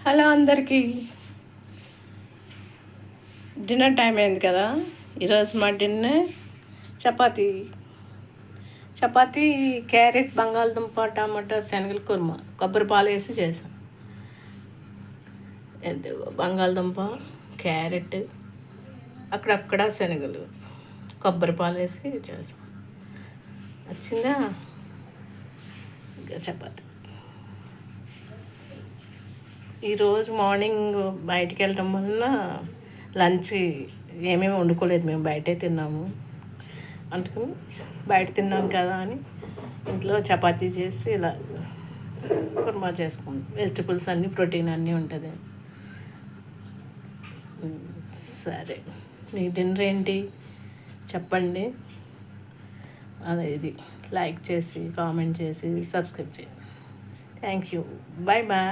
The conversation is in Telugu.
హలో అందరికీ, డిన్నర్ టైం అయింది కదా. ఈరోజు మా డిన్నర్ చపాతీ క్యారెట్, బంగాళదుంప, టమాటా, శనగల కుర్మా, కొబ్బరి పాలు వేసి చేసాం. బంగాళదుంప, క్యారెట్, అక్కడక్కడ శనగలు, కొబ్బరి పాలు వేసి చేసాం. వచ్చిందా ఇంకా చపాతీ. ఈరోజు మార్నింగ్ బయటికి వెళ్ళటం వలన లంచ్ ఏమేమి వండుకోలేదు, మేము బయటే తిన్నాము. అందుకని బయట తిన్నాం కదా అని ఇంట్లో చపాతీ చేసి ఇలా కుర్మా చేసుకుంటాం. వెజిటబుల్స్ అన్నీ, ప్రోటీన్ అన్నీ ఉంటుంది. సరే, మీ డిన్నర్ ఏంటి చెప్పండి. అదే ఇది లైక్ చేసి, కామెంట్ చేసి, సబ్స్క్రైబ్ చేయండి. Thank you. Bye bye.